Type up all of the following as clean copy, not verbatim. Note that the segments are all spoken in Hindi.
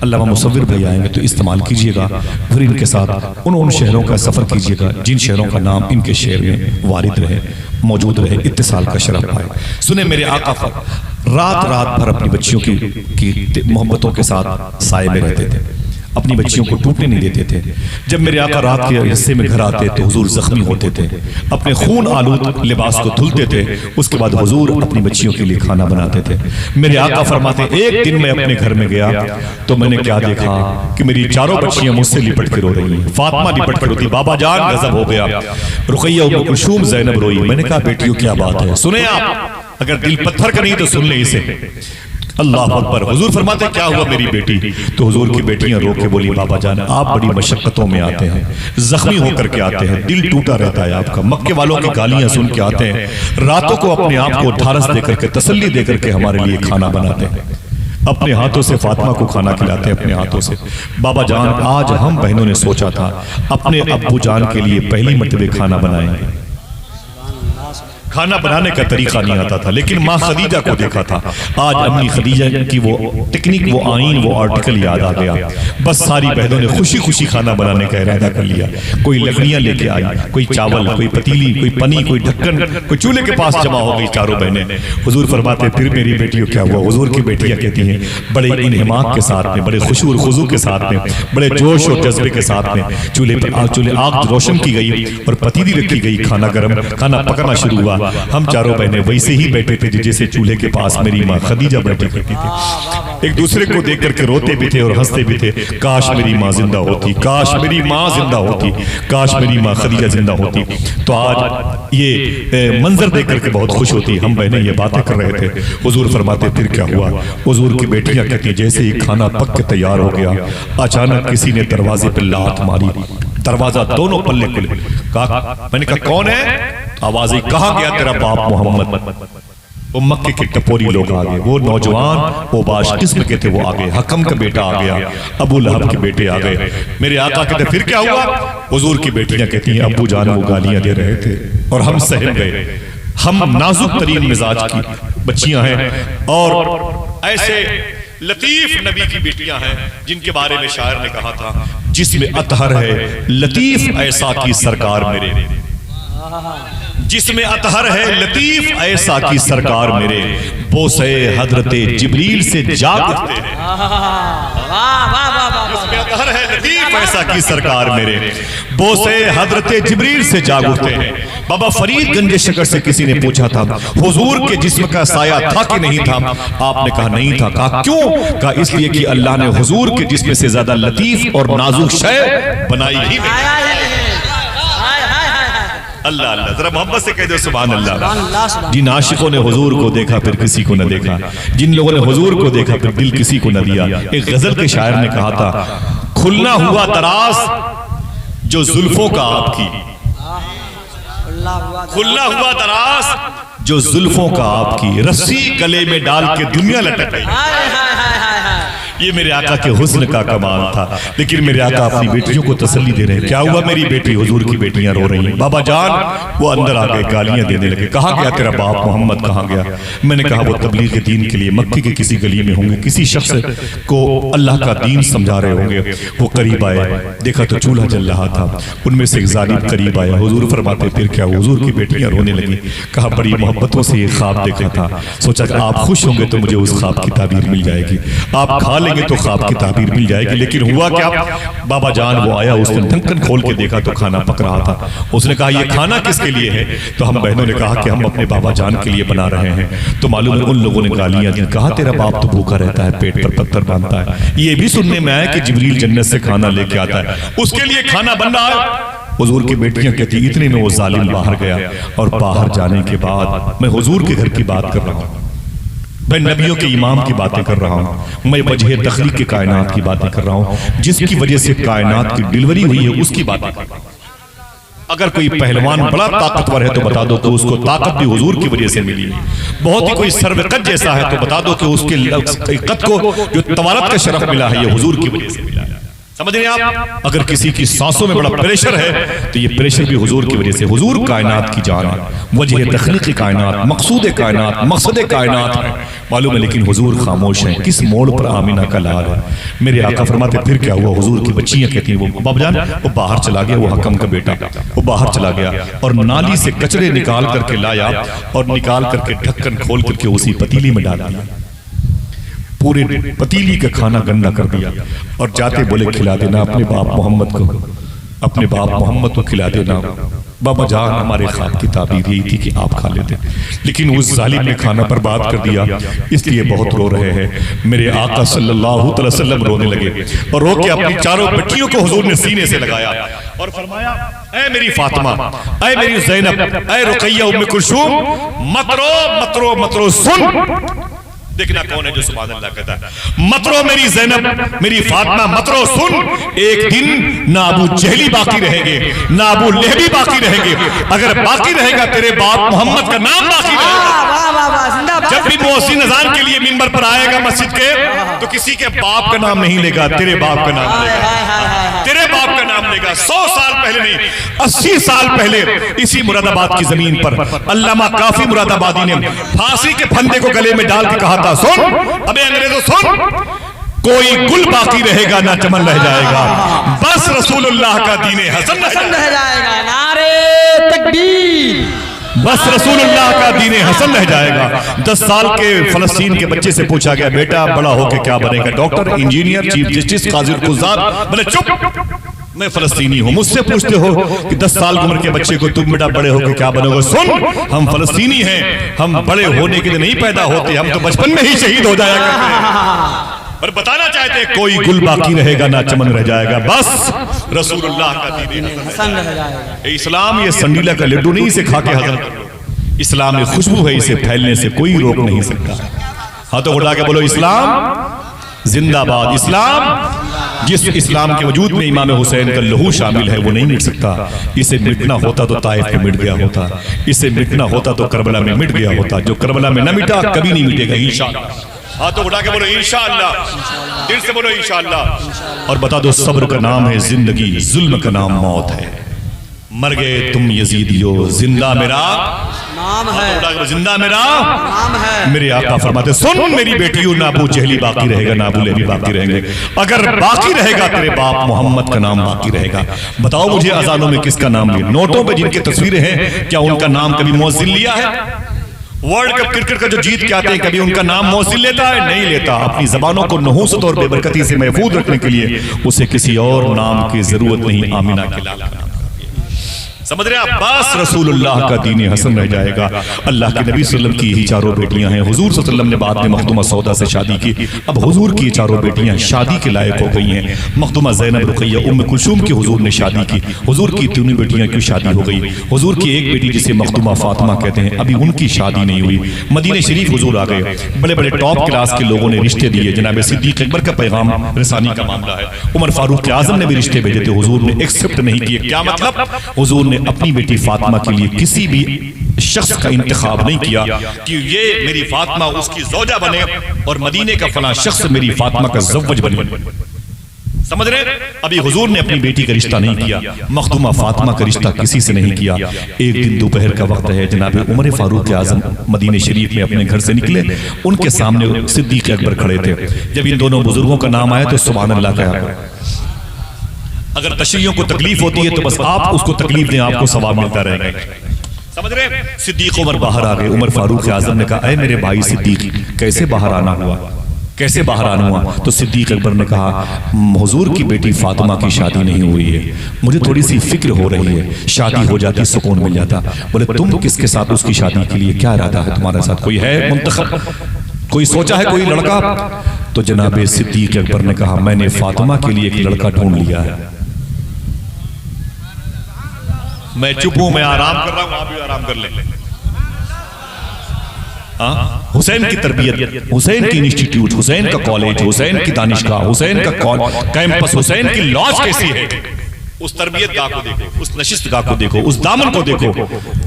अल्लामा मुसव्विर भाई आएंगे तो इस्तेमाल कीजिएगा, फिर इनके साथ उन शहरों का सफ़र कीजिएगा जिन शहरों का नाम इनके शहर में वारिद रहे, मौजूद रहे, इत्तिसाल का शरफ पाए। सुने मेरे आका रात रात भर अपनी बच्चियों की मोहब्बतों के साथ साए में रहते थे, अपनी बच्चियों को टूटने नहीं देते थे। जब मेरे आका रात के हिस्से में घर आते तो हुजूर जख्मी होते थे, अपने खून आलूद लिबास को धुलते थे, उसके बाद हुजूर अपनी बच्चियों के लिए खाना बनाते थे। मेरे आका फरमाते एक दिन मैं अपने घर में गया तो मैंने क्या देखा कि मेरी चारों बच्चियां मुझसे लिपट के रो रही हैं। फातिमा लिपट के रोती, बाबा जान गजब हो गया, रुकैया उम्मे कुलसूम ज़ैनब रोई। मैंने कहा बेटियों क्या बात है, सुने आप, अगर दिल पत्थर का नहीं तो सुन ले इसे। अल्लाह अकबर। हुजूर फरमाते क्या हुआ मेरी बेटी, तो हुजूर की बेटियां रो के बोली बाबा जान आप बड़ी मशक्कतों में आते हैं, जख्मी होकर के आते हैं, दिल टूटा रहता है आपका, मक्के वालों की गालियां सुन के आते हैं, रातों को अपने आप को ढारस देकर के तसल्ली देकर के हमारे लिए खाना बनाते हैं, अपने हाथों से फातिमा को खाना खिलाते हैं, अपने हाथों से। बाबा जान आज हम बहनों ने सोचा था अपने अब्बू जान के लिए पहली मर्तबे खाना बनाएंगे। खाना बनाने का तरीका नहीं आता था, लेकिन माँ खदीजा को देखा था। आज अम्मी खदीजा की वो टेक्निक, वो आइन, वो आर्टिकल याद आ गया। बस सारी बहनों ने खुशी खुशी खाना बनाने का इरादा कर लिया। कोई लकड़ियां लेके आई, कोई चावल, कोई पतीली, कोई पनी, कोई ढक्कन, कोई चूल्हे के पास जमा हो गई चारों बहनें। हुजूर फरमाते फिर मेरी बेटियों क्या हुआ। हुजूर की बेटियां कहती हैं बड़े इन्हिमाक के साथ में, बड़े खुशू और खुजू के साथ में, बड़े जोश और जज्बे के साथ में चूल्हे पर आग रोशन की गई और पतीली रखी गई, खाना गर्म, खाना पकना शुरू हुआ। हम चारों बहनें वैसे ही बैठे थे जैसे चूल्हे के पास मेरी माँ खदीजा बैठी करती थी। एक दूसरे को देख करके रोते भी थे और हंसते भी थे, काश मेरी माँ जिंदा होती, काश मेरी माँ जिंदा होती, काश मेरी माँ खदीजा जिंदा होती। तो आज ये मंजर देख करके बहुत खुश होती। हम बहनें ये बातें कर रहे थे, हुजूर फरमाते फिर क्या हुआ। हुजूर की बेटियां कहती जैसे ही खाना पक के तैयार हो गया, अचानक किसी ने दरवाजे पर लात मारी, दरवाजा दोनों पल्ले खुले। मैंने कहा कौन है, आवाज आई कहा गया तेरा बाप मोहम्मद। वो मक्के के टपोरी लोग आ गए, वो नौजवान वो बाश किस्म के थे, वो आ गए, हकम का बेटा आ गया, अबू लहब के बेटे आ गए। मेरे आका कहते फिर क्या हुआ। हुजूर की बेटियां कहती हैं अबू जान वो गालियां दे रहे थे और हम सहम गए। हम नाजुक तरीन मिजाज की बच्चियां हैं और ऐसे लतीफ नबी की बेटियां हैं जिनके बारे में शायर ने कहा था जिसमें अतहर है लतीफ ऐसा की सरकार मेरे, जिसमें अतहर है लतीफ ऐसा की सरकार मेरे, बोसे हजरते जिब्रील से जाग उठते हैं। जिसमें अतहर है लतीफ ऐसा की सरकार मेरे, बोसे हजरते जिब्रील से जाग उठते हैं। बाबा फरीदगंज शकर से किसी ने पूछा था हुजूर के जिस्म का साया था कि नहीं था। आपने कहा नहीं था। कहा क्यों। कहा इसलिए कि अल्लाह ने हुजूर के जिस्म से ज्यादा लतीफ और नाजुक शय बनाई ही नहीं। अल्लाह अल्लाह, जरा मोहब्बत से कह दो सुभान अल्लाह। जिन आशिकों ने हुजूर को देखा फिर किसी को न देखा, जिन लोगों ने हुजूर को देखा फिर दिल किसी को न दिया। एक गजल के शायर ने कहा था खुलना हुआ दराज जो जुल्फों का आपकी, खुलना हुआ दराज जो जुल्फों का आपकी, रस्सी गले में डाल के दुनिया लटक गई। ये मेरे आका के हुस्न का कमाल था। लेकिन मेरे आका अपनी बेटियों को तसल्ली दे रहे हैं। क्या हुआ मेरी बेटी, हुजूर की बेटियां रो रही हैं। बाबा जान वो अंदर आ गए, गालियां देने लगे। कहा गया तेरा बाप मोहम्मद, कहाँ गया। मैंने कहा वो तबलीग दीन के लिए मक्के के किसी गली में होंगे, किसी शख्स को अल्लाह का दीन समझा रहे होंगे। वो करीब आए, देखा तो चूल्हा जल रहा था, उनमें से एक जालिम करीब आया। हुजूर फरमाते फिर क्या। हुजूर की बेटियां रोने लगी। कहा बड़ी मोहब्बतों से ये ख्वाब देखा था, सोचा कि आप खुश होंगे तो मुझे उस ख्वाब की ताबीर मिल जाएगी, आप खा लेंगे तो ख्वाब की ताबीर मिल जाएगी। लेकिन हुआ क्या। बाबा जान वो आया, उसने ढक्कन खोल के देखा तो खाना पक रहा था। उसने कहा ये खाना किसके लिए है। तो हम बहनों ने कहा कि हम अपने बाबा जान के लिए बना रहे हैं। तो मालूम है उन लोगों ने गालियां दी। कहा तेरा बाप तो भूखा रहता है, पेट पर पत्थर बांधता है। ये भी सुनने में आया कि जिब्रील जन्नत से खाना लेके आता है, उसके लिए खाना बन रहा है। हुजूर की बेटियां कहती इतने में वो जालिम बाहर गया। और बाहर जाने के बाद मैं हुजूर के घर की बात कर रहा हूँ, मैं नबियों के इमाम की बातें कर रहा हूँ, मैं वजह तख्लीक के कायनात की बातें कर रहा हूँ, जिसकी वजह से कायनात की डिलीवरी हुई है उसकी बातें कर रहा हूँ। अगर कोई पहलवान बड़ा ताकतवर है तो बता दो कि उसको ताकत भी हुजूर की वजह से मिली है। बहुत ही कोई सर्वकत जैसा है तो बता दो कि उसके कद को जो तवारत का शरफ मिला है ये हुजूर की वजह से मिला है। समझ रहे हैं आप? अगर किसी की सांसों में बड़ा प्रेशर है तो ये प्रेशर भी हुजूर की वजह से। हुजूर कायनात की जान है, वजह तख्लीक़ कायनात, मकसूद कायनात, मकसद कायनात है, मालूम है। लेकिन हुजूर खामोश हैं। किस मोड़ पर आमिना का लाल है? मेरे आका फरमाते फिर क्या हुआ? हुजूर की बच्चियां कहती हैं वो बाबूजान वो बाहर चला गया, वो हकम का बेटा वो बाहर चला गया और नाली से कचरे निकाल करके लाया और निकाल करके ढक्कन खोल करके उसी पतीली में डाल दिया, पूरे पतीली का खाना गंदा कर दिया और जाते बोले खिला देना अपने बाप मोहम्मद को, अपने बाप मोहम्मद को खिला देना। बाबा जान हमारे ख्वाब की ताबीर यही थी कि आप खा लेते, लेकिन उस जालिम ने खाना बर्बाद कर दिया, इसलिए बहुत रो रहे हैं। मेरे आका सल्लल्लाहु अलैहि वसल्लम रोने लगे और रो के अपनी चारों बेटियों को हुजूर ने सीने से लगाया और फरमाया, ऐ मेरी फातिमा, ऐ मेरी ज़ैनब, ऐ रुक़ैया उम्मे कुलसूम, मत रो मत रो मत रो, सुन। देखना कौन है जो सुभान अल्लाह कहता है, मत रो मेरी ज़ैनब, मेरी फातिमा, मत रो, सुन। एक दिन ना अबू जहली बाकी रहेंगे, ना अबू लहबी बाकी रहेंगे, अगर बाकी रहेगा तेरे बाप मोहम्मद का नाम बाकी रहेगा। जब भी मुअज्जिन अज़ान के लिए मिंबर पर आएगा मस्जिद के तो किसी के बाप का नाम नहीं लेगा, तेरे बाप का नाम लेगा, तेरे बाप का नाम लेगा। 100 साल पहले नहीं, 80 साल पहले इसी मुरादाबाद की जमीन पर अल्लामा काफी मुरादाबादी ने फांसी के फंदे को गले में डाल के कहा था, सुन अबे अंग्रेजों सुन, कोई गुल बाकी रहेगा ना चमन रह जाएगा, बस रसूलुल्लाह का दीने हसन रह जाएगा। नारे तकबीर, बस रसूलुल्लाह का दीने हसन रह जाएगा। 10 साल के फलस्तीन के बच्चे से पूछा गया, बेटा बड़ा होके क्या बनेगा? डॉक्टर, इंजीनियर, चीफ जस्टिस, काजी गुलजार। बोले चुप, मैं फलस्तीनी हूं। मुझसे पूछते हो कि 10 साल की उम्र के बच्चे को तुम बेटा बड़े होकर क्या बनोगे? सुन, हम फलस्तीनी हैं, हम बड़े होने के लिए नहीं पैदा होते, हम तो बचपन में ही शहीद हो जाया करते हैं। पर बताना चाहते कोई गुल बाकी रहेगा ना चमन रह जाएगा, बस रसूलुल्लाह का दीन हसन रह जाएगा। इस्लाम ये संडीला का लड्डू नहीं, इसे खा के हजम कर लो। इस्लाम एक खुशबू है, इसे फैलने से कोई रोक नहीं सकता। हाथों उठा के बोलो इस्लाम जिंदाबाद। इस्लाम, जिस इस्लाम के वजूद में इमाम हुसैन का लहू शामिल है वो नहीं मिट सकता। इसे मिटना होता तो ताइफ में मिट गया होता, इसे मिटना होता तो करबला में मिट गया होता। जो करबला में न मिटा कभी नहीं मिटेगा इंशाअल्लाह। हाथों उठा के बोलो इंशाअल्लाह, दिल से बोलो इंशाअल्लाह। और बता दो सब्र का नाम है जिंदगी, जुल्म का नाम मौत है। मर गए तुम यजीदियो, जिंदा मेरा नाम है, जिंदा मेरा नाम है। मेरे आका फरमाते सुन मेरी बेटियों, ना अबू जहली बाकी रहेगा ना अबू लहबी बाकी रहेंगे, अगर बाकी रहेगा तेरे बाप मोहम्मद का नाम बाकी रहेगा। बताओ मुझे अजानों में किसका नाम लिया? नोटों पे जिनकी तस्वीरें हैं क्या उनका नाम कभी मुअज्जिन लिया है? वर्ल्ड कप क्रिकेट का जो जीत के आते हैं कभी उनका नाम मुअज्जिन लेता है? नहीं लेता। अपनी जबानों को नहूसत और बेबरकती से महफूज रखने के लिए उसे किसी और नाम की जरूरत नहीं, आमिना के लाल का नाम। समझ रहे हैं? अब्बास रसूलुल्लाह का दीन हसन रह जाएगा। अल्लाह के नबी सल्लल्लाहु अलैहि वसल्लम की ही चारों बेटियां हैं। हुजूर सल्लल्लाहु अलैहि वसल्लम ने बाद में मखदूमा सौदा से शादी की। अब हुजूर की चारों बेटियां शादी के लायक हो गई हैं। मखदूमा ज़ैनब, रुक़ैया, उम्मे कुलसूम की हुजूर ने शादी की। हुजूर की तीनों बेटियां की शादी हो गई। हुजूर की एक बेटी जिसे मखदूमा फातिमा कहते हैं अभी उनकी शादी नहीं हुई। मदीने शरीफ हुजूर आ गए, बड़े बड़े टॉप क्लास के लोगों ने रिश्ते दिए। जनाब सिद्दीक अकबर का पैगाम रसानी का मामला है। उमर फारूक आज़म ने भी रिश्ते भेजे थे, हुजूर ने एक्सेप्ट नहीं किए। क्या मतलब? हुजूर ने अपनी बेटी फातिमा के लिए किसी भी शख्स का इंतखाब नहीं किया कि ये मेरी फातिमा उसकी ज़ौजा बने और मदीने का फलां शख्स मेरी फातिमा का ज़व्वज बने। समझ रहे? अभी हुजूर ने अपनी बेटी का रिश्ता नहीं किया, मखदूमा फातिमा का रिश्ता किसी से नहीं किया। एक दिन दोपहर का वक्त है, जनाब उमर फारूक आज़म मदीने शरीफ में अपने घर से निकले। उनके सामने सिद्दीक अकबर खड़े थे। जब इन दोनों बुजुर्गों का नाम आया तो सुभान अल्लाह कहा। अगर तशरीयों को तकलीफ होती है तो बस आप उसको तकलीफ दें, आपको सवाब मिलता रहेगा। समझ रहे? सिद्दीक उमर बाहर आ गए। उमर फारूक आज़म ने कहा, ऐ मेरे भाई सिद्दीक, कैसे बाहर आना हुआ? कैसे बाहर आना हुआ? तो सिद्दीक अकबर ने कहा, हुजूर की बेटी फातिमा की शादी नहीं हुई है, मुझे थोड़ी सी फिक्र हो रही है, शादी हो जाती सुकून मिल जाता। बोले तुम किसके साथ उसकी शादी के लिए क्या इरादा है तुम्हारे साथ? कोई है मुंतखब? कोई सोचा है कोई लड़का? तो जनाब सिद्दीक अकबर ने कहा, मैंने फातिमा के लिए एक लड़का ढूंढ लिया है। मैं चुप हूं, मैं आराम कर रहा हूं, आप भी आराम कर लें। हुसैन की तरबियत, हुसैन की इंस्टीट्यूट, हुसैन का कॉलेज, हुसैन की दानिशगाह, हुसैन का कैंपस, हुसैन की लॉज कैसी है? उस तरबियत गाह को देखो, उस नशिस्त गाह को देखो, उस दामन को देखो,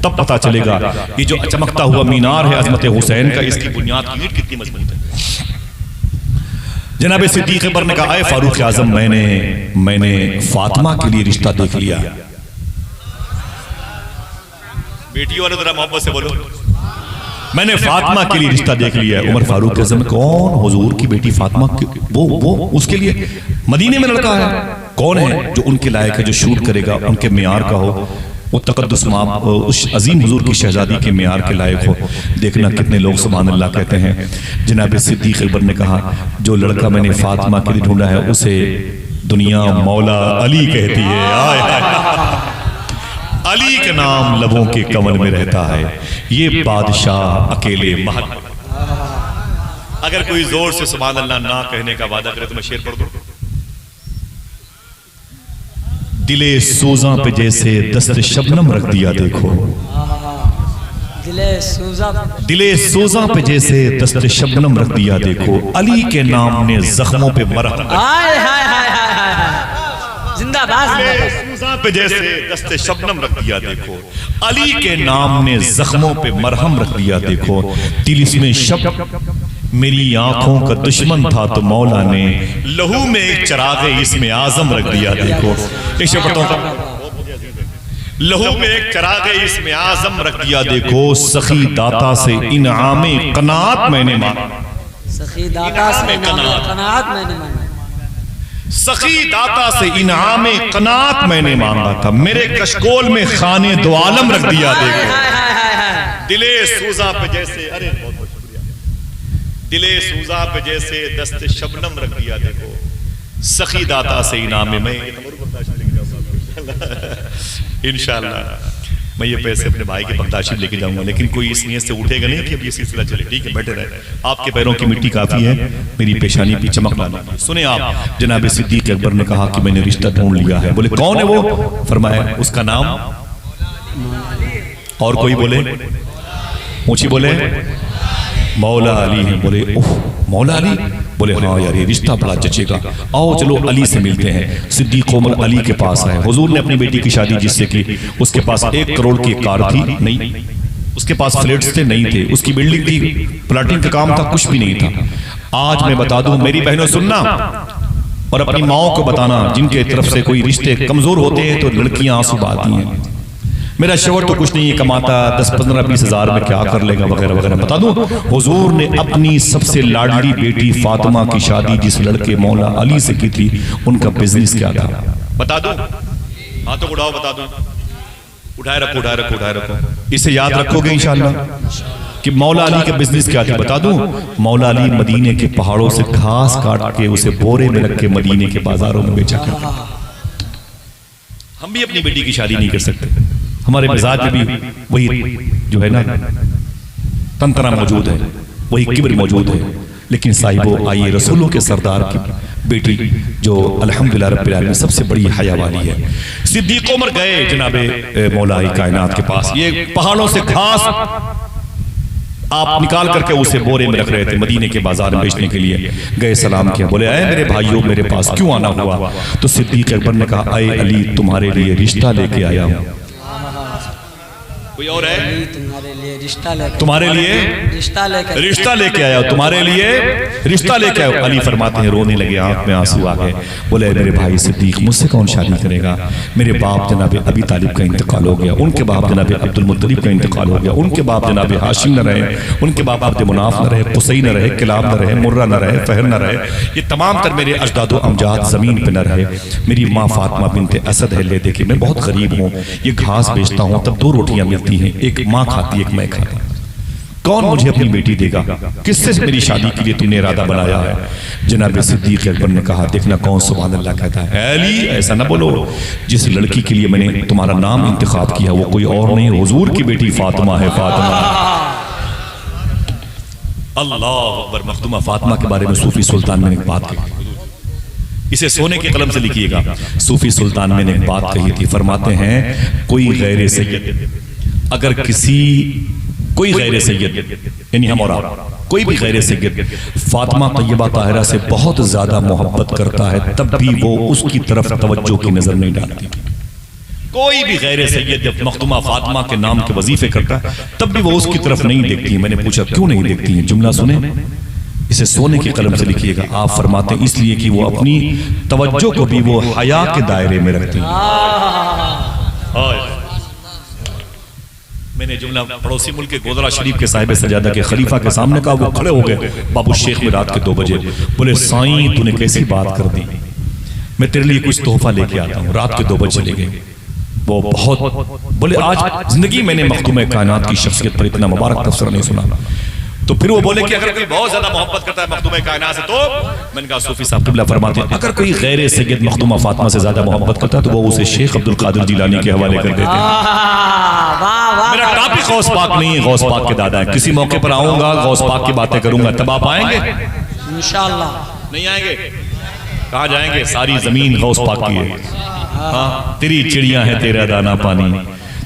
तब पता चलेगा ये जो चमकता हुआ मीनार है अजमत हुसैन का, इसकी बुनियाद की ईंट कितनी मजबूत है। जनाब सिद्दीक अकबर ने कहा, ऐ फारूक आजम, मैंने फातिमा के लिए रिश्ता देख लिया। बेटी वाले जरा मोहब्बत से बोलो, मैंने फातिमा के लिए रिश्ता देख लिया। उमर फारूक आजम, कौन? हुजूर की बेटी फातिमा, वो उसके लिए मदीने में लड़का है? कौन है जो उनके लायक है, जो शूट करेगा, उनके मियार का हो, वो तकद्दुस उस अजीम हुजूर की शहजादी के मियार के लायक हो? देखना कितने लोग सुभान अल्लाह कहते हैं। जनाब सिद्दीक अकबर ने कहा, जो लड़का मैंने फातिमा के लिए ढूंढा है उसे दुनिया मौला अली कहती है। आय हाय, अली का नाम लबों के कमल में रहता है, ये बादशाह अकेले महल। अगर कोई जोर से सुभान अल्लाह ना कहने का वादा करे तो मैं शेर पढ़ दूं। दिले सोजा पे जैसे दस्त शबनम रख दिया देखो, दिले सोजा पे जैसे दस्त शबनम रख दिया देखो, अली के नाम ने जख्मों पे मरहम, जिंदाबाद पे जैसे दस्ते शबनम रख दिया देखो, अली के नाम ने जख्मों पे मरहम रख दिया देखो, दिल इसमें शब मेरी आंखों का दुश्मन था तो मौला ने लहू में एक चरागे इसमें आजम रख दिया देखो। ये शब्दों का लहू में एक चरागे इसमें आजम रख दिया देखो, सखी दाता से इनामे कनात मैंने मांगा, सखी दाता से कनात मैंने मांगा, सखी दाता से इनामे कनात मैंने मांगा था, मेरे कशकोल में खाने दो आलम रख दिया देखो, दिले सूजा पे जैसे, अरे बहुत बहुत शुक्रिया, दिले सूजा पे जैसे दस्त शबनम रख दिया देखो, सखी दाता से इनामे में इंशाअल्लाह मैं ये पैसे अपने भाई के बख्ताशी लेके जाऊंगा, लेकिन कोई इस नियत से उठेगा नहीं कि अब ये सिलसिला चले। ठीक है, बैठे रहे, आपके पैरों की मिट्टी काफी है, मेरी पेशानी पे चमक लाना। सुने आप, जनाब सिद्दीक अकबर ने कहा कि मैंने रिश्ता ढूंढ लिया है। बोले कौन है वो? फरमाया उसका नाम, और कोई बोले, ऊंची बोले, मौला अली है। बोले ओह मौला अली? बोले हाँ यार, ये रिश्ता बड़ा जचेगा, आओ चलो अली से मिलते हैं। सिद्दीक उमर अली के पास आए। हुजूर ने अपनी बेटी की शादी जिससे की, उसके पास 1 करोड़ की कार थी नहीं, उसके पास फ्लैट्स थे नहीं थे, उसकी बिल्डिंग थी, प्लाटिंग का काम था, कुछ भी नहीं था। आज मैं बता दूं मेरी बहनों, सुनना और अपनी माओ को बताना, जिनके तरफ से कोई रिश्ते कमजोर होते हैं तो लड़कियां आंसू बहाती हैं, मेरा शोहर तो कुछ नहीं कमाता, 10-15-20 हजार में क्या कर लेगा वगैरह वगैरह। बता दूं, हुजूर ने अपनी सबसे लाडली बेटी फातिमा की शादी जिस लड़के मौला अली से की थी, उनका बिजनेस क्या था बता दूं? हाँ तो उड़ाओ, बता दूं, उठाए रखो, उठाए रखो, उठाए रखो, इसे याद रखोगे इंशाअल्लाह कि मौला अली का बिजनेस क्या था। बता दूं, मौला अली मदीने के पहाड़ों से घास काट के उसे बोरे में रख के मदीने के बाजारों में बेचा करते। हम भी अपनी बेटी की शादी नहीं कर सकते, हमारे मिजाज में भी वही जो है ना तंत्रा मौजूद है, वही किब्र मौजूद है। लेकिन साहिबो आइए, रसूलों के सरदार की बेटी जो अल्हम्दुलिल्लाह रब्बिल आलमीन सबसे बड़ी हया वाली है, सिद्दीक उमर गए जनाबे मौला कायनात के पास। ये पहाड़ों से घास आप निकाल करके उसे बोरे में रख रहे थे, मदीने के बाजार में बेचने के लिए गए। सलाम किया, बोले आए मेरे भाइयों, मेरे पास क्यों आना हुआ? तो सिद्दीक अकबर ने कहा, आए अली, तुम्हारे लिए रिश्ता लेके आया हूं। कोई और है? तुम्हारे लिए रिश्ता लेके, तुम्हारे लिए रिश्ता लेके आया, तुम्हारे लिए रिश्ता लेके आया। अली फरमाते हैं, रोने लगे, आंख में आंसू आ गए। बोले मेरे भाई सिद्दीक, मुझसे कौन शादी करेगा? मेरे बाप जनाब अबी तालिब का इंतकाल हो गया, उनके बाप जनाब अब्दुल मुत्तलिब का इंतकाल हो गया, उनके बाप जनाब हाशिम न रहे, उनके बाप अब्द मुनाफ न रहे, कुसई न रहे, किलाब न रहे, मुर्रा न रहे, फहर न रहे, ये तमाम तर मेरे अजदादो अमजाद जमीन पे न रहे। मेरी माँ फातिमा बिनते असद है, ले देखिए मैं बहुत गरीब हूँ, ये घास बेचता हूँ, तब 2 रोटियां मिलती हैं, एक माँ खाती एक मैं खाता, कौन मुझे अपनी बेटी देगा? किससे मेरी शादी के लिए तुमने इरादा बनाया है? जनाब सिद्दीक अकबर ने कहा, देखना कौन सुभान अल्लाह कहता है, अली ऐसा ना बोलो, जिस लड़की के लिए मैंने तुम्हारा नाम इंतखाब किया वो कोई और नहीं, हुजूर की बेटी फातिमा है, फातिमा। अल्लाह अकबर। मखदूमा फातिमा के बारे में सूफी सुल्तान ने एक बात कही, इसे सोने के कलम से लिखिएगा। सूफी सुल्तान ने एक बात कही थी, फरमाते हैं, कोई गैर सैयद, अगर कोई गैर सैयद यानी हम और आप, कोई भी गैर सैयद फातिमा तैयबा ताहिरा से बहुत ज्यादा मोहब्बत करता है, तब भी वो उसकी तरफ तवज्जो की नजर नहीं डालती। कोई भी गैर सैयद जब मखदूमा फातिमा के नाम के वजीफे करता है, तब भी वो उसकी तरफ नहीं देखती है। मैंने पूछा क्यों नहीं देखती है? जुमला सुने, इसे सोने की कलम से लिखिएगा। आप फरमाते हैं इसलिए कि वो अपनी तवज्जो को भी वो हया के दायरे में रखती हैं। मैंने जुमला पड़ोसी मुल्क के गोदरा शरीफ के साहिब सजादा के खलीफा के सामने कहा, वो खड़े हो गए बाबू शेख में रात के 2 बजे। बोले साईं तूने कैसी बात कर दी, मैं तेरे लिए कुछ तोहफा लेके आता हूँ। रात के 2 बजे चले गए। वो बहुत बोले आज जिंदगी मैंने मखदूम कायनात की शख्सियत पर इतना मुबारक तबसरा नहीं सुना। तो फिर वो बोले कि अगर कोई बहुत ज्यादा मोहब्बत करता है मखदूम कायनात से, तो मैंने कहा सूफी साहब क़िबला फरमाते हैं अगर कोई गैर सैयद मखदूमा फातिमा से ज्यादा मोहब्बत करता है तो वो उसे शेख अब्दुल कादिर जिलानी के हवाले कर देते हैं। मेरा टॉपिक गौस पाक नहीं है, गौस पाक के दादा है। किसी मौके पर आऊंगा गौस पाक की बातें करूंगा, तब आप आएंगे इंशाअल्लाह? नहीं आएंगे? कहाँ जाएंगे? सारी जमीन गौस पाक की है। हाँ, तेरी चिड़िया है तेरा दाना पानी,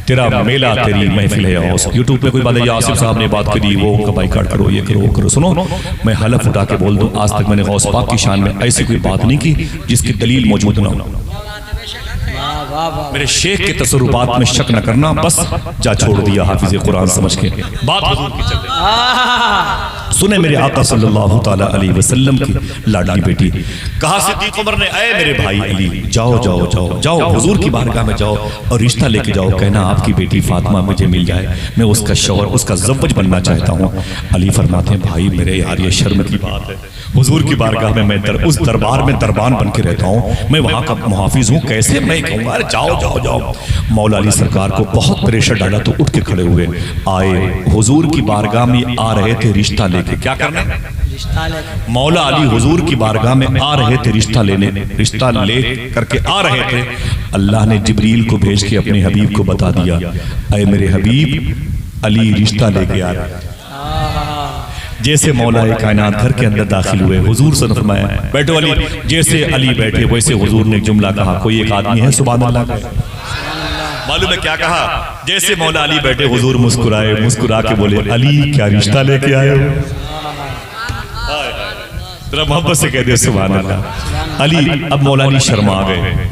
तेरा मेला तेरी महफिल है औस। यूट्यूब पे कोई बात है, आसिफ साहब ने बात करी, वो उनका बाइकाट करो, ये करो, वो करो। सुनो, मैं हलफ उठा के बोल दूं, आज तक मैंने गौस पाक की शान में ऐसी कोई बात नहीं की जिसकी दलील मौजूद ना हो। मेरे शेख के तसरुबात में शक न करना, बस जा छोड़ दिया हाफिज कुरान समझ के। बात हुजूर की चल रही। सुने मेरे आका सल्लल्लाहु ताला अलैहि वसल्लम की लाडली बेटी। कहा सिद्दीक उमर ने, ऐ मेरे भाई अली, जाओ जाओ जाओ जाओ हुजूर की बारगाह में जाओ और रिश्ता लेके जाओ। कहना आपकी बेटी फातिमा मुझे मिल जाए, मैं उसका शौहर, उसका ज़व्वज बनना चाहता हूँ। अली फरमाते हैं भाई मेरे यार ये शर्म की बात है, हुजूर की बारगाह में मैं उस दरबार में दरबान बन के रहता हूँ, मैं वहाँ का मुहाफिज हूँ, कैसे मैं कहूँगा जाओ जाओ जाओ। मौला अली सरकार को बहुत प्रेशर डाला तो उठ के खड़े हुए, आए हुजूर की बारगाह में आ रहे थे रिश्ता लेके। क्या करना? मौला अली हुजूर की बारगाह में आ रहे थे रिश्ता लेने, रिश्ता ले करके आ रहे थे। अल्लाह ने जिब्रील को भेज के अपने हबीब को बता दिया, ऐ मेरे हबीब अली रिश्ता लेके आ रहे। जैसे मौला कायनात घर के अंदर दाखिल हुए, हुजूर से फरमाया बैठो अली। जैसे अली बैठे वैसे हुजूर ने जुमला कहा, कोई एक आदमी है सुभान अल्लाह का? मालूम है क्या कहा? जैसे मौला अली बैठे हुजूर मुस्कुराए, मुस्कुरा के बोले अली क्या रिश्ता लेके आए हो? जरा मोहब्बत से कह दे सुभान अल्लाह। अली अब मौला अली शर्मा गए।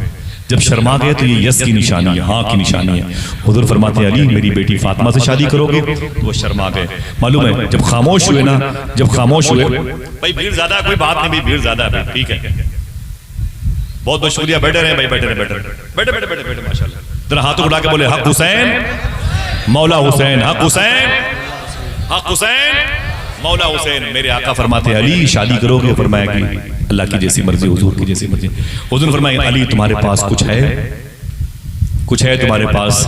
जब शर्मा गए तो ये यस की निशानी है, हाँ की निशानी है। हुजूर फरमाते अली मेरी बेटी फातिमा से शादी करोगे? तो वो शर्मा गए। मालूम है जब खामोश हुए ना, जब खामोश हुए, भाई भीड़ ज्यादा, कोई बात नहीं, भीड़ ज्यादा है, ठीक है, बहुत बहुत शुक्रिया, बैठे रहे भाई, बैठे रहे, बैठे बैठे बैठे बैठे बैठे माशाल्लाह। जरा हाथों उठा के बोले हक हुसैन, मौला हुसैन, हक हुसैन, हक हुसैन, मौला हुसैन। मेरे आका फरमाते अली शादी करोगे? फरमाया कि अल्लाह की जैसी मर्जी, हुजूर की जैसी मर्जी। हुजूर फरमाया अली तुम्हारे पास कुछ है? कुछ है तुम्हारे पास?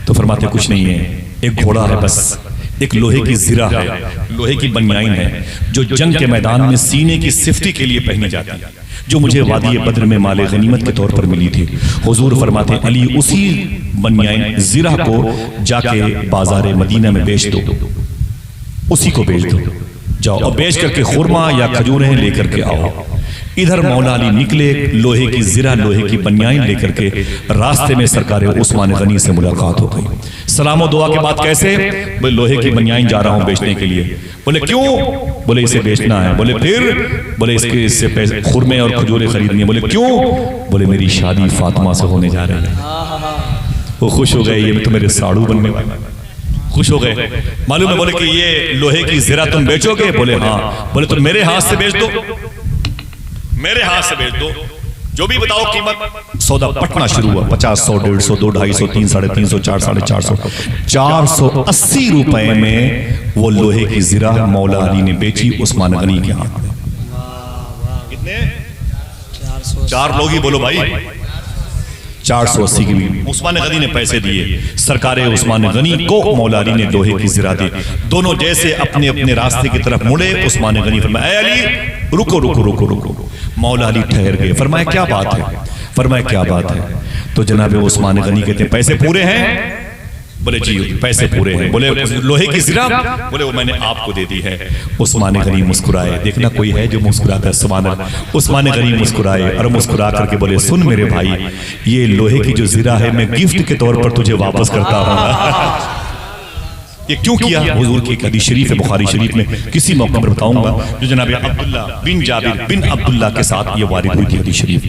तो फरमाते कुछ नहीं है, एक घोड़ा है बस, एक लोहे की जिरा है, लोहे की बनियाइन है जो जंग के मैदान में सीने की सिफ्ती के लिए पहनी जाती है, जो मुझे वादी बद्र में माले गनीमत के तौर पर मिली थी। हुजूर फरमाते अली उसी बनियाइन जिरा को जाके बाजार मदीना में बेच दो, उसी को बेच दो, जाओ और बेच करके खुरमा या खजूरें लेकर के आओ। इधर मौला अली निकले, लोहे की जिरा, लोहे की बनियाइन लेकर के। रास्ते में सरकार उस्मान गनी से मुलाकात हो गई। सलाम दुआ के बाद कैसे? बोले लोहे की बनियाइन जा रहा हूं बेचने के लिए। बोले क्यों? बोले इसे बेचना है। बोले फिर? बोले इससे पैसे खुरमे और खजूरें खरीदनी है। बोले क्यों? बोले मेरी शादी फातिमा से होने जा रही है। वो खुश हो गए, ये तो मेरे साड़ू बनने वाला, खुश हो गए। मालूम है बोले कि ये लोहे की जिरा तुम बेचोगे? बोले हाँ। बोले तुम मेरे हाथ से बेच दो, मेरे हाथ से बेच दो, जो भी बताओ कीमत। सौदा पटना शुरू हुआ। 50, 100, 150, 2, 250, 3, 350, 4, 450, 480 रुपए में वो लोहे की जिरा मौला अली ने बेची उस्मान गनी के हाथ में। कितने? 4 लोग ही बोलो भाई। 480 की भी उस्मान गनी ने पैसे दिए। सरकार उस्मान गनी को मौला अली ने लोहे की जिरा दी। दोनों जैसे अपने अपने रास्ते की तरफ मुड़े, उस्मान गनी फरमाया अली रुको रुको रुको रुको। मौला अली ठहर गए। फरमाया क्या बात है? फरमाया क्या बात है? तो जनाब उस्मान गनी कहते हैं पैसे पूरे हैं? बोले जी पैसे पूरे हैं। बोले लोहे की जिरा? बोले वो मैंने आपको दे दी है। उस्मान गनी मुस्कुराए। देखना कोई है जो मुस्कुराता है, सुभान अल्लाह। उस्मान गनी मुस्कुराए और मुस्कुरा करके बोले सुन मेरे भाई, ये लोहे की जो जिरा है मैं गिफ्ट के तौर पर तुझे वापस करता हूँ। ये क्यों किया? हुजूर की एक हदीस शरीफ है बुखारी शरीफ में, किसी मौके पर बताऊंगा, जो जनाब अब्दुल्ला बिन जाबिर बिन अब्दुल्ला के साथ ये वारिद हुई थी हदीस शरीफ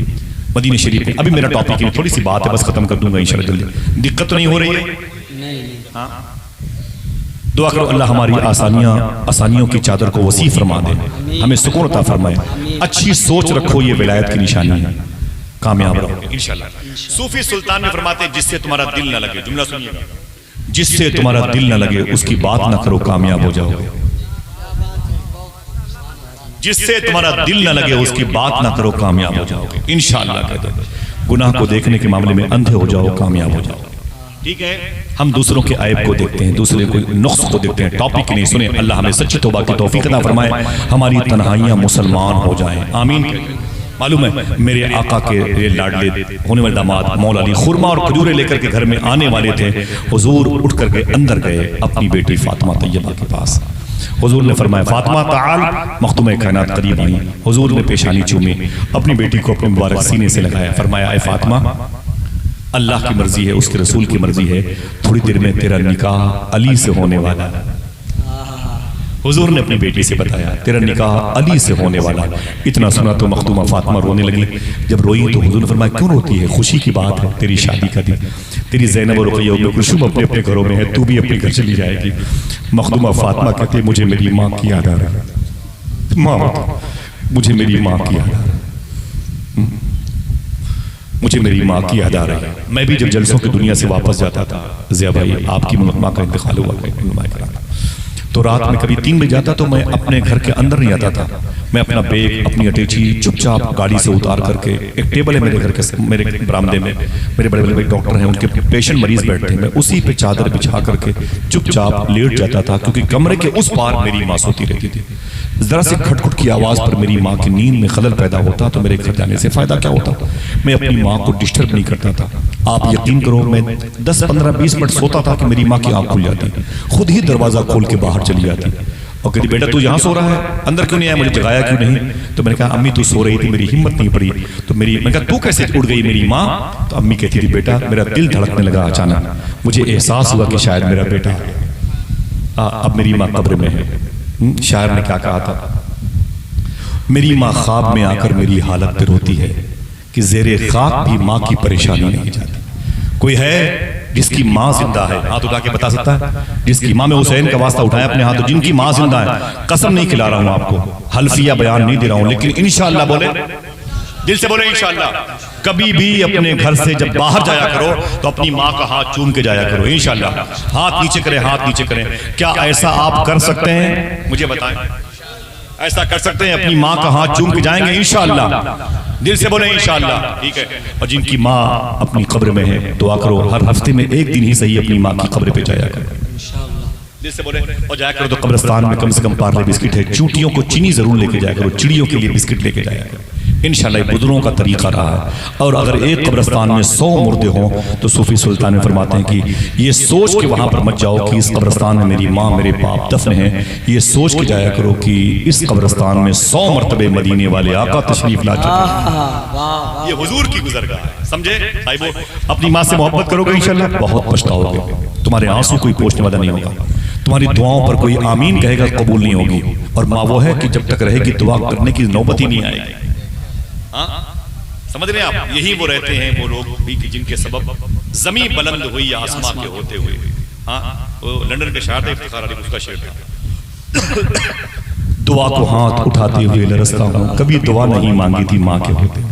मदीने शरीफ में। अभी मेरा टॉपिक है, थोड़ी सी बात है, बस खत्म कर दूंगा इंशाल्लाह जल्दी। दिक्कत तो नहीं हो रही है? हाँ दुआ करो अल्लाह हमारी आसानियों की चादर को वसी फरमा दे, हमें सुकून अता फरमाए। अच्छी सोच रखो, ये विलायत की निशानी है, कामयाब रहोगे इंशाल्लाह। सूफी सुल्तान में फरमाते हैं जिससे तुम्हारा दिल न लगे, जुमला सुनिएगा, जिससे तुम्हारा दिल न लगे उसकी बात ना करो, कामयाब हो जाओगे। जिससे तुम्हारा दिल न लगे उसकी बात ना करो, कामयाब हो जाओगे इंशाअल्लाह। कहते हैं गुनाह को देखने के मामले में अंधे हो जाओ, कामयाब हो जाओ। ठीक है, हम दूसरों के ऐब को देखते हैं, दूसरे को नुक्स को देखते हैं, टॉपिक नहीं सुने। अल्लाह हमें सच्ची तौबा की तौफीक अता फरमाए, हमारी तन्हाइयां मुसलमान हो जाएं, आमीन। मालूम है मेरे आका के लाडले होने वाले दामाद मौला अली खुरमा और खजूरें लेकर के घर में आने वाले थे। हुजूर उठ करके अंदर गए अपनी बेटी फातिमा तैयबा के पास। हुजूर ने फरमाया फातिमा ताल, मखदूम कायनात करीब आई। हुजूर ने पेशानी चूमी, अपनी बेटी को अपने मुबारक सीने से लगाया, फरमाया ऐ फातिमा, अल्लाह की मर्जी है, उसके रसूल की मर्जी है, थोड़ी देर में तेरा निकाह अली से होने वाला है। हुजूर ने अपनी बेटी से बताया तेरा निकाह अली से होने वाला। इतना सुना तो मखदूमा फातिमा रोने लगी। जब रोई तो हुजूर ने फरमाया क्यों रोती है, खुशी की बात है, तेरी शादी का दिन, तेरी ज़ैनब और रुक़ैया उम्मे कुलसूम अपने अपने घरों में है, तू भी अपने घर चली जाएगी। मखदूमा फातिमा कहती है मुझे मेरी माँ की याद आ रही है, माँ मुझे मेरी माँ की याद आ रही है, मुझे मेरी माँ की याद आ रही है। मैं भी जब जलसों की दुनिया से वापस जाता था, ज़िया भाई आपकी माँ का इंतकाल हुआ, तो रात में कभी 3 बजे जाता तो मैं अपने घर के अंदर नहीं आता था। मैं अपना बैग, अपनी अटैची चुपचाप गाड़ी से उतार करके, एक टेबल है मेरे घर के, मेरे बरामदे में मेरे बड़े बड़े डॉक्टर हैं, उनके पेशेंट मरीज बैठते हैं, मैं उसी पे चादर बिछा करके चुपचाप लेट जाता था, क्योंकि कमरे के उस पार मेरी माँ सोती रहती थी। जरा से खटखट की आवाज़ पर मेरी माँ की नींद में खलल पैदा होता तो मेरे घर जाने से फायदा क्या होता। मैं अपनी माँ को डिस्टर्ब नहीं करता था। आप यकीन करो मैं 10, 15, 20 मिनट सोता था कि मेरी माँ की आंख खुल जाती, खुद ही दरवाजा खोल के बाहर चली जाती और कहती बेटा तू यहाँ सो रहा है, अंदर क्यों नहीं आया, मुझे जगाया क्यों नहीं। तो मैंने कहा अम्मी तू सो रही थी, मेरी हिम्मत नहीं पड़ी। तो मैंने कहा तू कैसे उड़ गई मेरी माँ। तो अम्मी कहती थी बेटा मेरा दिल धड़कने लगा अचानक, मुझे एहसास हुआ कि शायद मेरा बेटा अब मेरी माँ कब्र में है। शायर ने क्या कहा था, मेरी माँ ख्वाब में आकर मेरी हालत पे रोती है कि ज़ेरे खाक भी माँ की परेशानी नहीं जाती। कोई है जिसकी माँ जिंदा है, हाथ उठा के बता सकता है, जिसकी माँ में हुसैन का वास्ता उठाया अपने हाथ, जिनकी माँ जिंदा है। कसम नहीं खिला रहा हूं आपको, हल्फिया बयान नहीं दे रहा हूं, लेकिन इंशाअल्लाह बोले, दिल से बोले इंशाअल्लाह। कभी भी अपने घर से जब बाहर जाया करो तो अपनी माँ का हाथ चूम के जाया करो इंशाअल्लाह। हाथ नीचे करें, हाथ नीचे करें। क्या ऐसा आप कर सकते हैं, मुझे बताएं, ऐसा कर सकते हैं, अपनी माँ का हाथ चूम के जाएंगे इंशाअल्लाह। दिल से बोले इंशाअल्लाह, ठीक है। और जिनकी माँ अपनी कब्र में है, दुआ करो हर हफ्ते में एक दिन ही सही अपनी माँ की कब्र पे जाया करो, दिल से बोले। और जाया करो तो कब्रिस्तान में कम से कम पार्ले बिस्किट है, चूंटियों को चीनी जरूर लेके जाया करो, चिड़ियों के लिए बिस्किट लेके जाया करो इंशाअल्लाह। बुजुर्गों का तरीका रहा है। और अगर एक कब्रिस्तान में 100 मुर्दे हों तो सूफी सुल्तान फरमाते हैं कि ये सोच के वहां पर मत जाओ कि इस कब्रिस्तान में मेरी माँ मेरे बाप दफन है, ये सोच के जाया करो कि इस कब्रिस्तान में 100 मरतबे मदीने वाले आका तशरीफ ला चुके। ये हुजूर की गुज़रगाह है, समझे भाई। वो अपनी माँ से मोहब्बत करोगे इंशाअल्लाह, बहुत पछताओगे। तुम्हारे आंसू कोई पोंछने वाला नहीं होगा, तुम्हारी दुआओं पर कोई आमीन कहेगा कबूल नहीं होगी। और माँ वो है कि जब तक रहेगी दुआ करने की नौबत ही नहीं आएगी। हाँ समझ रहे हैं आप, यही वो रहते हैं वो लोग भी कि जिनके सबब ज़मीन बुलंद हुई आसमां के होते हुए। हाँ वो लंदन के शायर थे, इफ्तिखार अली, उसका शेर था, दुआ को हाथ उठाते हुए लरसता हूँ, कभी दुआ नहीं मांगी थी माँ के होते हुए।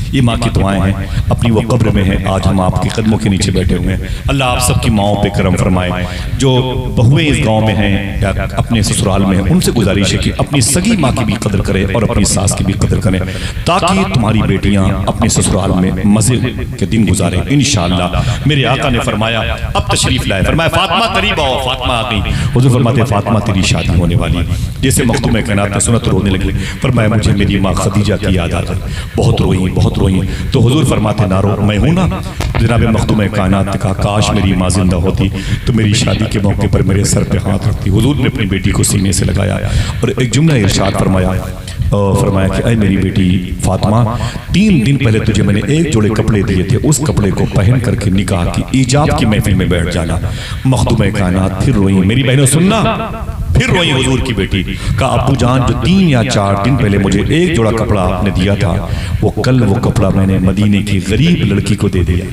ये माँ की दुआएं हैं, अपनी वो कब्र में है, आज हम आपके कदमों के नीचे बैठे हुए हैं। अल्लाह आप सबकी माओं पे करम फरमाए। जो बहुएं इस गांव में हैं या अपने ससुराल में हैं, उनसे गुजारिश है कि अपनी सगी माँ की भी कदर करें और अपनी सास की भी कदर करें, ताकि तुम्हारी बेटियां अपने ससुराल में मजे के दिन गुजारें इंशाअल्लाह। मेरे आका ने फरमाया अब तशरीफ लाए, फरमाया फातिमा करीब आओ। फातिमा आ गई। हुजूर फरमाते फातिमा तेरी शादी होने वाली। जैसे मखदूम कायनात ने सुना तो रोने लगी। फरमाया मुझे मेरी माँ खदीजा की याद आ गई, बहुत रोई बहुत रोई। तो हुजूर फरमाते ना रो, मैं हूं ना। जनाब मखदूम कायनात ने कहा काश मेरी माँ जिंदा होती तो मेरी शादी के मौके पर मेरे सर पे हाथ रखती। हुजूर ने अपनी बेटी को सीने से लगाया और एक जुमला इरशाद फरमाया, फरमाया कि ऐ मेरी बेटी फातिमा, 3 दिन पहले तुझे मैंने एक जोड़े कपड़े दिए थे, उस कपड़े को पहन करके निकाह की ईजाब की महफिल में बैठ जाना। मखदूम कायनात फिर रोई। मेरी बहनों सुनना, फिर रोई हुजूर की बेटी का अब्बू जान जो 3 या 4 दिन पहले मुझे एक जोड़ा कपड़ा आपने दिया था, वो कल वो कपड़ा मैंने मदीने की गरीब लड़की को दे दिया।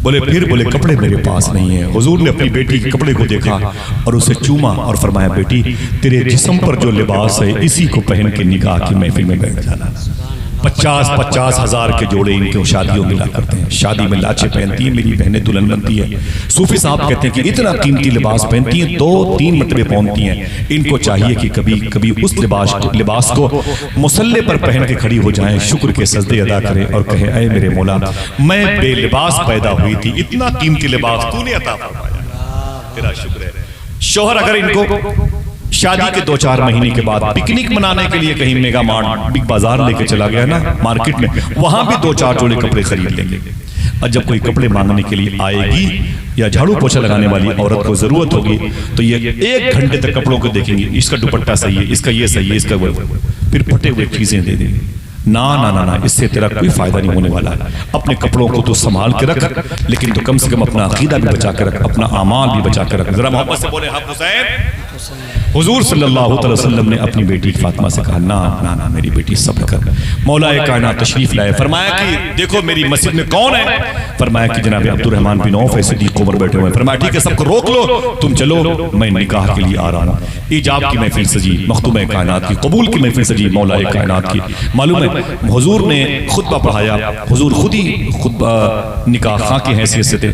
बोले फिर? बोले कपड़े मेरे पास नहीं है। हुजूर ने अपनी बेटी के कपड़े को देखा और उसे चूमा और फरमाया, बेटी तेरे जिस्म पर जो लिबास है इसी को पहन के निकाह की महफिल में बैठ जाना। 50-50 हजार के जोड़े इनके शादियों में ला करते हैं, शादी में लाचे पहनती हैं, मेरी बहनें दुल्हन बनती है। सूफी साहब कहते हैं कि इतना कीमती लिबास पहनती हैं, 2-3 मरतबे पहनती हैं। इनको चाहिए कि कभी कभी उस लिबास को मुसल्ले पर पहन के खड़ी हो जाएं, शुक्र के सजदे अदा करें और कहें, ऐ मेरे मौला मैं बेलिबास पैदा हुई थी, इतना कीमती लिबास तूने अता फरमाया, तेरा शुक्र है। शौहर अगर इनको शादी के 2-4 महीने के बाद पिकनिक मनाने के लिए कहीं मेगा मार्ट बिग बाजार लेके चला गया ना मार्केट में, वहां भी 2-4 जोड़े कपड़े खरीद लेंगे। और जब कोई कपड़े मांगने के लिए आएगी या झाड़ू पोछा लगाने वाली औरत को जरूरत होगी तो ये 1 घंटे तक कपड़ों को देखेंगे, इसका दुपट्टा सही है, इसका ये सही है, इसका वो, फिर फटे हुए चीजें दे देंगे। ना ना ना ना, इससे तेरा कोई फायदा नहीं होने वाला। अपने कपड़ों को तो संभाल के रख, लेकिन तो कम से कम अपना अकीदा भी बचा के रख, अपना आमाल भी बचा के रख। जरा मोहब्बत से बोले हक हुसैन। हुजूर सल्लल्लाहु अलैहि वसल्लम ने अपनी बेटी फातिमा से कहा, ना ना ना मेरी बेटी सब्र कर। मौलाए कायनात तशरीफ लाए, फरमाया कि देखो मेरी मस्जिद में कौन है? फरमाया कि जनाब Abdurrahman bin Auf Siddiq Umar बैठे हुए हैं। फरमाया ठीक है, सबको रोक लो, तुम चलो, मैं निकाह के लिए आ रहा हूं। इजाब की महफिल सजी, मखदूम कायनात की, कबूल की महफिल सजी मौलाए कायनात की। मालूम है हुजूर ने खुतबा पढ़ाया, हुजूर खुद ही खुतबा निकाह खां की हैसियत से थे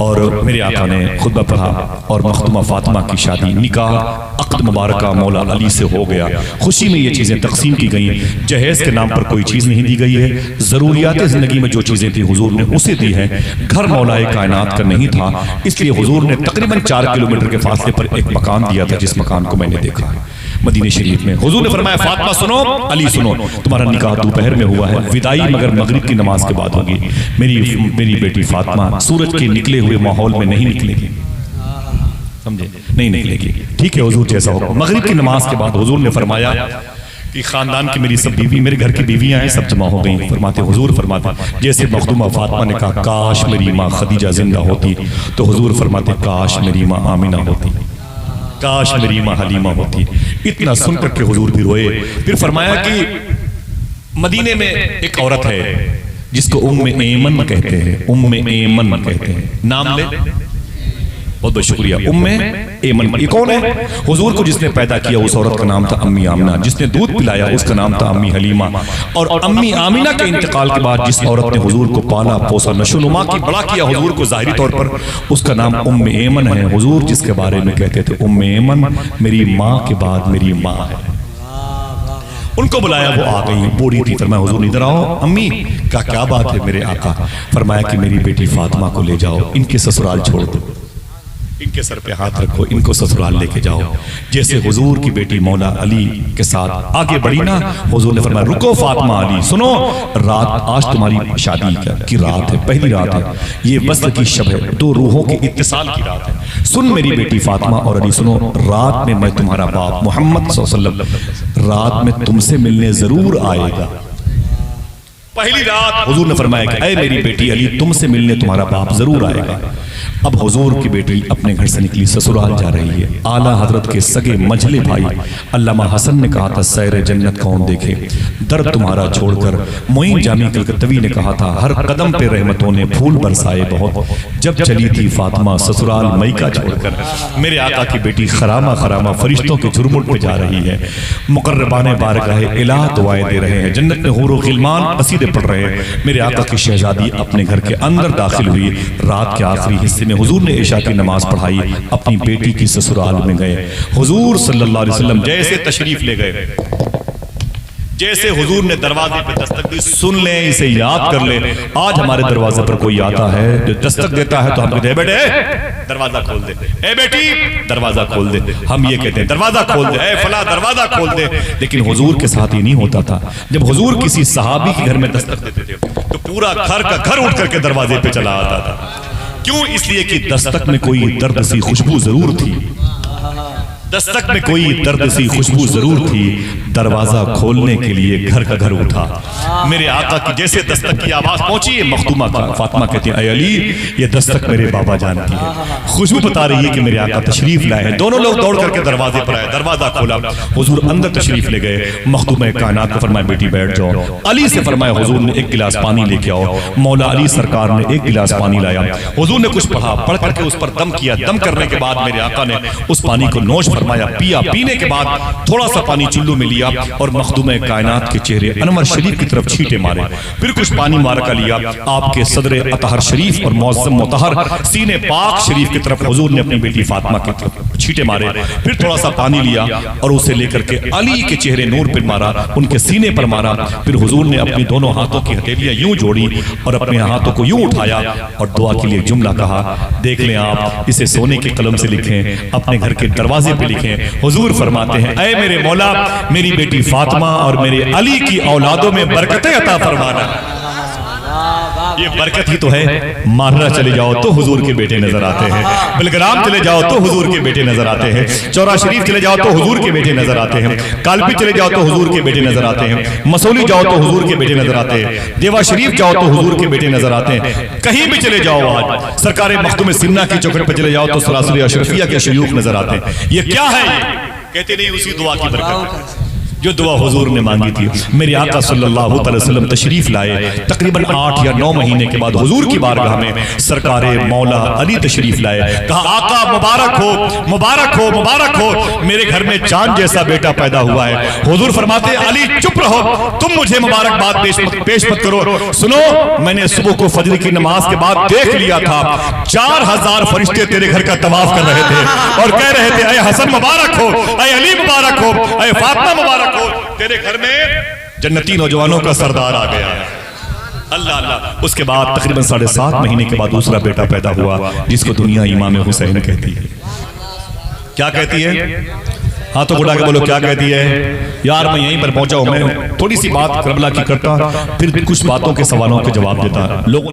और मेरे आका ने खुतबा पढ़ा और मखदूमा फातिमा की शादी निकाह अक़्द मुबारक मौला अली से हो गया। खुशी में ये चीज़ें तकसीम की गई। जहेज के नाम पर कोई चीज़ नहीं दी गई है, ज़रूरियात ज़िंदगी में जो चीज़ें थी हुजूर ने उसे दी है। घर मौलाए कायनात का नहीं था, इसलिए हुजूर ने तकरीबन 4 किलोमीटर के फासले पर एक मकान दिया था, जिस मकान को मैंने देखा है मदीने शरीफ में। हुजूर ने फरमाया, फातिमा सुनो, अली सुनो, तुम्हारा निकाह दोपहर में हुआ है, विदाई मगर मगरिब की नमाज के बाद होगी। मेरी बेटी फातिमा सूरज के निकले हुए माहौल में नहीं निकलेगी, समझे, नहीं निकलेगी। ठीक है हुजूर, जैसा हो। मगरिब की नमाज के बाद हुजूर ने फरमाया कि खानदान की मेरी सब बीवी, मेरे घर की बीवियां हैं, सब जमा हो गई। फरमाते हुजूर फरमाते जैसे मखदूमा फातिमा ने कहा काश मेरी माँ खदीजा जिंदा होती, तो हुजूर फरमाते काश मेरी माँ आमिना होती, काश मेरी माँ हलीमा होती। इतना सुनकर के हुजूर भी रोए। फिर फरमाया कि मदीने में एक औरत है जिसको उम्मे एमन कहते हैं, उम्मे एमन कहते हैं, नाम ले, बहुत बहुत शुक्रिया। उम्मे एमन ये कौन है? हुजूर को जिसने पैदा किया उस औरत का नाम था अम्मी आमिना, जिसने दूध पिलाया उसका नाम था अम्मी हलीमा। और अम्मी आमिना के इंतकाल के बाद जिस औरत ने हुजूर को पाला पोसा नशोनुमा की बड़ा किया हुजूर को जाहिरी तौर पर, उसका नाम उम्मे एमन है। हुजूर जिसके बारे में कहते थे उम्मे एमन मेरी माँ के बाद मेरी माँ है। उनको बुलाया, वो आ गई, बूढ़ी थी। फरमाया हुजूर इधर आओ। अम्मी का क्या बात है मेरे आका? फरमाया कि मेरी बेटी फातिमा को ले जाओ, इनके ससुराल छोड़ दो, इनके सर पे हाथ रखो, इनको ससुराल लेके जाओ। जैसे हुजूर की बेटी मौला अली के साथ आगे बढ़ी ना, हुजूर ने फरमाया रुको फातिमा, अली सुनो, रात आज तुम्हारी शादी की रात है, पहली रात है, ये वस्ल की शब है, 2 रूहों के इत्तिसाल की रात है। सुन मेरी बेटी फातिमा और अली सुनो, रात में मैं तुम्हारा बाप मोहम्मद सल्लल्लाहु अलैहि वसल्लम रात में तुमसे मिलने जरूर आएगा। पहली रात हुजूर ने फरमाया कि ऐ मेरी बेटी अली तुमसे मिलने तुम्हारा बाप जरूर आएगा। अब हुजूर की बेटी अपने घर से निकली, ससुराल जा रही है। आला हजरत के सगे मझले भाई अल्लामा हसन ने कहा था सैर जन्नत कौन देखे, दर्द तुम्हारा छोड़कर। मोइन जामी कलकत्तवी ने कहा था हर कदम पे रहमतों ने फूल बरसाए बहुत, जब चली थी फातिमा ससुराल मईका छोड़कर। मेरे आका की बेटी खरामा खरामा फरिश्तों के झुरमुट पे जा रही है, मुकर्रबाने बारगाहे इलाह दुआएं दे रहे हैं, जन्नत में हूर व गिलमान कसीदे पढ़ रहे हैं। मेरे आका की शहजादी अपने घर के अंदर दाखिल हुई। रात के आखिरी हिस्से में हुजूर ने इशा की नमाज पढ़ाई, अपनी बेटी की ससुराल में गए। हुजूर सल्लल्लाहु अलैहि वसल्लम जैसे तशरीफ ले गए, जैसे हुजूर ने दरवाजे पे दस्तक दी, सुन ले इसे याद कर ले, आज हमारे दरवाजे पर कोई आता है जो दस्तक देता है तो हम कहते हैं बेटे दरवाजा खोल दे, ए बेटी दरवाजा खोल दे, हम ये कहते हैं दरवाजा खोल दे, ए फला दरवाजा खोल दे। लेकिन हुजूर के साथ ये नहीं होता था। जब हुजूर किसी सहाबी के घर में दस्तक देते थे तो पूरा घर का घर उठ करके दरवाजे पे चला आता था। क्यों? इसलिए कि दस्तक में कोई दर्द सी खुशबू जरूर थी, दस्तक में कोई दर्द सी खुशबू जरूर थी। दरवाजा खोलने के लिए घर का घर उठा। मेरे आका की जैसे दस्तक की आवाज पहुंची, मखदूमा फातिमा कहती है, अय अली, ये दस्तक मेरे बाबा जानती है, खुशबू बता रही है कि मेरे आका तशरीफ लाए हैं। दोनों लोग दौड़ करके दरवाजे पर आए, दरवाजा खोला, हुजूर अंदर तशरीफ ले गए। मखदूमा कायनात को फरमाया, बेटी बैठ जाओ। अली से फरमाया, हुजूर ने एक गिलास पानी लेके आओ। मौला अली सरकार ने एक गिलास पानी लाया। हुजूर ने कुछ पढ़ा, पढ़ करके उस पर दम किया। दम करने के बाद मेरे आका ने उस पानी को नोश फरमाया, पिया। पीने के बाद थोड़ा सा पानी चुल्लू में लिया और मखदूम कायनात के चेहरे अनवर शरीफ की तरफ छींटे मारे। फिर कुछ पानी मार का लिया, आपके सदरे अतहर शरीफ और मौसम मुतहर सीने पाक शरीफ की तरफ हुजूर ने अपनी बेटी फातिमा की तरफ छींटे मारे। फिर थोड़ा सा पानी लिया और उसे लेकर के अली के चेहरे नूर पर मारा, उनके सीने पर मारा। फिर हुजूर ने अपनी दोनों हाथों की हथेलियां यूं जोड़ी और अपने हाथों को यूं उठाया और दुआ के लिए जुमला कहा। देख लें आप, इसे सोने के कलम से लिखें, अपने घर के दरवाजे पे लिखें। हुजूर फरमाते हैं, ऐ मेरे मौला, मेरी बेटी फातिमा और मेरे अली की औलादों में बरकतें अता फरमाना। ये बरकत ही तो है। मारना चले जाओ तो हुजूर के बेटे नजर आते हैं, बिलग्राम चले जाओ तो हुजूर के बेटे नजर आते हैं, चौरा शरीफ चले जाओ तो हुजूर के बेटे नजर आते हैं, कालपी चले जाओ तो हुजूर के बेटे नजर आते हैं, मसौली जाओ तो हुजूर के बेटे नजर आते हैं, देवा शरीफ जाओ तो हुजूर के बेटे नजर आते हैं। कहीं भी चले जाओ, आज सरकार मखदूम सिन्ना की चौखट पर चले जाओ तो सरासर अशरफिया के शयूख नजर आते हैं। ये क्या है? कहते नहीं, उसी दुआ की बरकत जो दुआ हुजूर ने मांगी थी। मेरे आका सल्लल्लाहु अलैहि वसल्लम तशरीफ लाए। तकरीबन 8 या 9 महीने के बाद हुजूर की बारगाह में सरकारे मौला अली तशरीफ लाए। कहा, आका मुबारक हो, मुबारक हो, मुबारक हो, मेरे घर में चांद जैसा बेटा पैदा हुआ है। हुजूर फरमाते, अली चुप रहो, तुम मुझे मुबारकबाद पेश मत करो। सुनो, मैंने सुबह को फजर की नमाज के बाद देख लिया था, 4000 फरिश्ते तेरे घर का तवाफ कर रहे थे और कह रहे थे, अय हसन मुबारक हो, अय अली मुबारक हो, अय फातिमा मुबारक हो, तेरे घर में जन्नती नौजवानों का सरदार आ गया है। अल्लाह अल्लाह। उसके बाद तकरीबन 7.5 महीने के बाद दूसरा बेटा पैदा हुआ, जिसको दुनिया इमाम हुसैन कहती है। क्या कहती है? हाथों उठा के बोलो, क्या कहती है? यार मैं यहीं पर पहुंचा हूं, मैं थोड़ी सी बात करबला की करता, फिर कुछ बातों के सवालों के जवाब देता। लोगों